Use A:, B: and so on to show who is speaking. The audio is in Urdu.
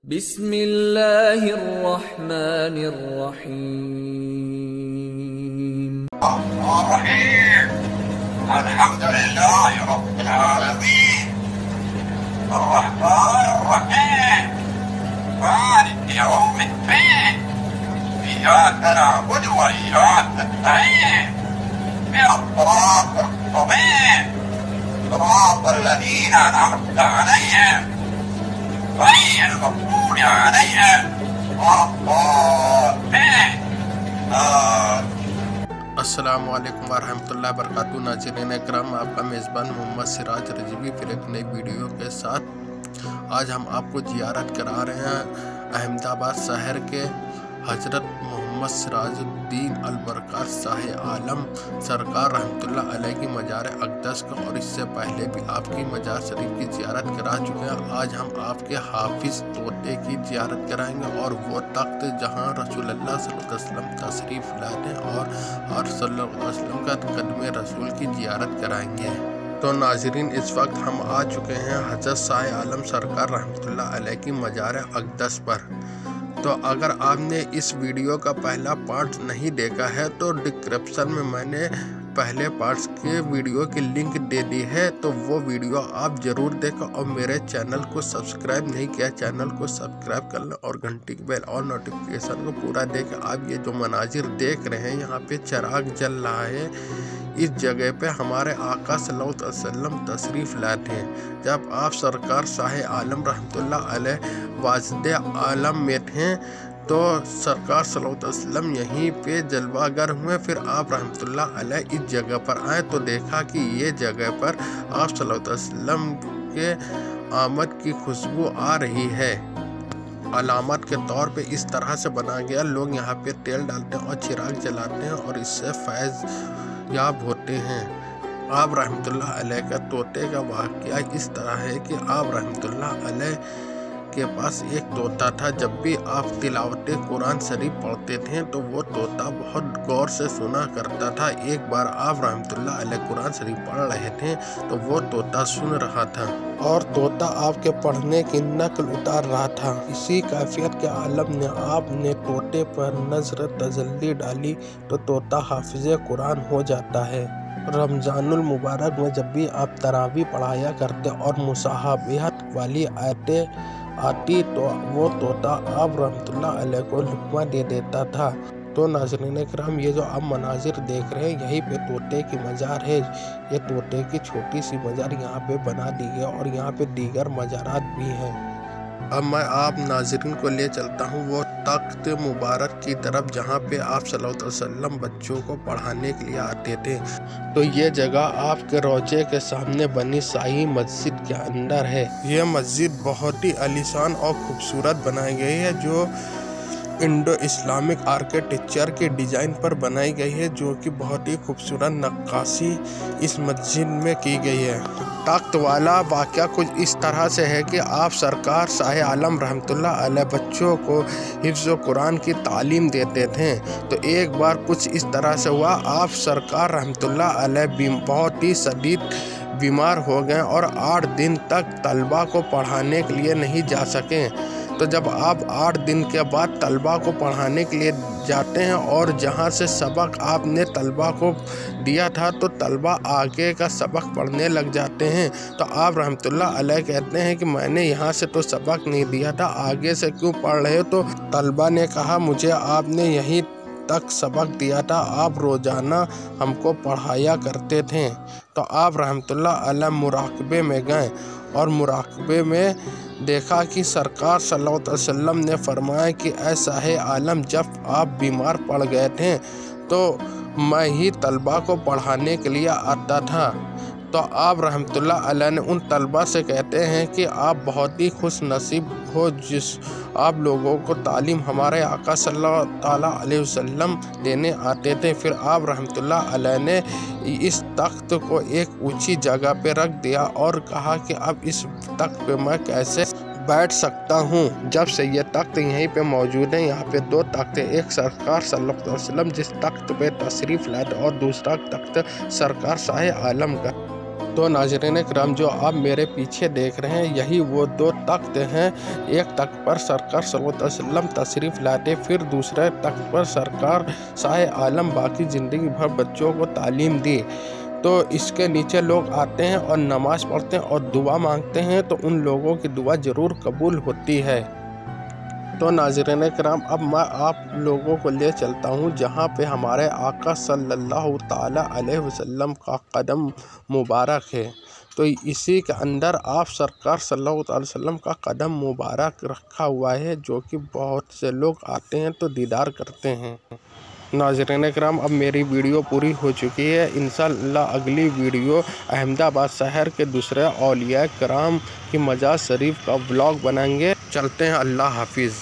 A: بسم اللہ الرحمن الرحیم
B: الحمد لله رب العالمين الرحمن الرحيم مالك يوم الدين إياك نعبد وإياك نستعين الصراط المستقيم صراط الذين أنعمت عليهم غير المغضوب عليهم ولا الضالين.
C: السلام علیکم ورحمۃ اللہ وبرکاتہ. ناظرین اکرام، آپ کا میزبان محمد سراج رضوی پھر ایک نئی ویڈیو کے ساتھ آج ہم آپ کو زیارت کرا رہے ہیں احمد آباد شہر کے حضرت محمد سراج الدین البرکات شاہ عالم سرکار رحمۃ اللہ علیہ کی مزار اقدس کا، اور اس سے پہلے بھی آپ کی مزار شریف کی زیارت کرا چکے ہیں. آج ہم آپ کے حافظ طوطے کی زیارت کرائیں گے اور وہ تخت جہاں رسول اللہ صلی اللہ علیہ وسلم تشریف لاتے ہیں اور صلی اللہ علیہ وسلم کا قدم رسول کی زیارت کرائیں گے. تو ناظرین، اس وقت ہم آ چکے ہیں حضرت شاہ عالم سرکار رحمۃ اللہ علیہ کی مزار اقدس پر. تو اگر آپ نے اس ویڈیو کا پہلا پارٹ نہیں دیکھا ہے تو ڈسکرپشن میں نے پہلے پارٹس کے ویڈیو کی لنک دے دی ہے، تو وہ ویڈیو آپ ضرور دیکھیں. اور میرے چینل کو سبسکرائب نہیں کیا، چینل کو سبسکرائب کر لیں اور گھنٹی کی بیل اور نوٹیفیکیشن کو پورا دیکھیں. آپ یہ جو مناظر دیکھ رہے ہیں، یہاں پہ چراغ جل رہا ہے. اس جگہ پہ ہمارے آقا صلی اللہ علیہ وسلم تشریف لاتے ہیں. جب آپ سرکار شاہ عالم رحمۃ اللہ علیہ واجد عالم میں تھے تو سرکار صلی اللہ علیہ وسلم یہیں پہ جلوہ گر ہوئے. پھر آپ رحمۃ اللہ علیہ اس جگہ پر آئے تو دیکھا کہ یہ جگہ پر آپ صلی اللہ علیہ وسلم کے آمد کی خوشبو آ رہی ہے. علامت کے طور پہ اس طرح سے بنا گیا. لوگ یہاں پہ تیل ڈالتے ہیں اور چراغ جلاتے ہیں اور اس سے فیض یاب ہوتے ہیں. آپ رحمۃ اللہ علیہ کا طوطے کا واقعہ اس طرح ہے کہ آپ رحمۃ اللہ علیہ کے پاس ایک طوطا تھا. جب بھی آپ تلاوت قرآن شریف پڑھتے تھے تو وہ طوطا بہت غور سے سنا کرتا تھا. ایک بار آپ رحمۃ اللہ علیہ قرآن شریف پڑھ رہے تھے تو وہ طوطا سن رہا تھا اور طوطا آپ کے پڑھنے کی نقل اتار رہا تھا. اسی کیفیت کے عالم نے آپ نے طوطے پر نظر تجلی ڈالی تو طوطا حافظ قرآن ہو جاتا ہے. رمضان المبارک میں جب بھی آپ تراویح پڑھایا کرتے اور مصاحبت والی آیتیں آتی تو وہ طوطا آپ رحمۃ اللہ علیہ کو لقمہ دے دیتا تھا. تو ناظرین کرام، یہ جو آپ مناظر دیکھ رہے ہیں یہیں پہ طوطے کی مزار ہے. یہ طوطے کی چھوٹی سی مزار یہاں پہ بنا دی ہے اور یہاں پہ دیگر مزارات بھی ہیں. اب میں آپ ناظرین کو لے چلتا ہوں وہ تخت مبارک کی طرف جہاں پہ آپ صلی اللہ علیہ وسلم بچوں کو پڑھانے کے لیے آتے تھے. تو یہ جگہ آپ کے روضے کے سامنے بنی شاہی مسجد کے اندر ہے. یہ مسجد بہت ہی عالیشان اور خوبصورت بنائی گئی ہے، جو انڈو اسلامک آرکیٹیکچر کے ڈیزائن پر بنائی گئی ہے، جو کہ بہت ہی خوبصورت نقاشی اس مسجد میں کی گئی ہے. تخت والا واقعہ کچھ اس طرح سے ہے کہ آپ سرکار شاہ عالم رحمۃ اللہ علیہ بچوں کو حفظ و قرآن کی تعلیم دیتے تھے. تو ایک بار کچھ اس طرح سے ہوا، آپ سرکار رحمۃ اللہ علیہ بہت ہی شدید بیمار ہو گئے اور 8 دن تک طلبہ کو پڑھانے کے لیے نہیں جا سکیں. تو جب آپ 8 دن کے بعد طلبہ کو پڑھانے کے لیے جاتے ہیں اور جہاں سے سبق آپ نے طلبہ کو دیا تھا تو طلبہ آگے کا سبق پڑھنے لگ جاتے ہیں. تو آپ رحمۃ اللہ علیہ کہتے ہیں کہ میں نے یہاں سے تو سبق نہیں دیا تھا، آگے سے کیوں پڑھ رہے ہو؟ تو طلبہ نے کہا مجھے آپ نے یہیں تک سبق دیا تھا، آپ روزانہ ہم کو پڑھایا کرتے تھے. تو آپ رحمۃ اللہ علیہ مراقبے میں گئے اور مراقبے میں دیکھا کہ سرکار صلی اللہ علیہ وسلم نے فرمایا کہ اے شاہ عالم، جب آپ بیمار پڑ گئے تھے تو میں ہی طلبہ کو پڑھانے کے لیے آتا تھا. تو آپ رحمۃ اللہ علیہ نے ان طلبہ سے کہتے ہیں کہ آپ بہت ہی خوش نصیب ہو جس آپ لوگوں کو تعلیم ہمارے آقا صلی اللہ تعالیٰ علیہ وسلم دینے آتے تھے. پھر آپ رحمۃ اللہ علیہ نے اس تخت کو ایک اونچی جگہ پہ رکھ دیا اور کہا کہ اب اس تخت پہ میں کیسے بیٹھ سکتا ہوں، جب سے یہ تخت یہیں پہ موجود ہیں. یہاں پہ 2 تخت ہیں، ایک سرکار صلی اللہ علیہ وسلم جس تخت پہ تشریف لاتے اور دوسرا تخت سرکار شاہ عالم کا. تو ناظرین کرام جو آپ میرے پیچھے دیکھ رہے ہیں یہی وہ 2 تخت ہیں۔ ایک تخت پر سرکار صلی اللہ علیہ وسلم تشریف لاتے، پھر دوسرے تخت پر سرکار شاہ عالم باقی زندگی بھر بچوں کو تعلیم دی۔ تو اس کے نیچے لوگ آتے ہیں اور نماز پڑھتے ہیں اور دعا مانگتے ہیں، تو ان لوگوں کی دعا ضرور قبول ہوتی ہے۔ تو ناظرین کرام اب میں آپ لوگوں کو لے چلتا ہوں جہاں پہ ہمارے آقا صلی اللہ تعالیٰ علیہ وسلم کا قدم مبارک ہے۔ تو اسی کے اندر آپ سرکار صلی اللہ علیہ وسلم کا قدم مبارک رکھا ہوا ہے، جو کہ بہت سے لوگ آتے ہیں تو دیدار کرتے ہیں۔ ناظرین کرام اب میری ویڈیو پوری ہو چکی ہے۔ انشاءاللہ اگلی ویڈیو احمد آباد شہر کے دوسرے اولیاء کرام کی مزار شریف کا ولاگ بنائیں گے۔ چلتے ہیں، اللہ حافظ۔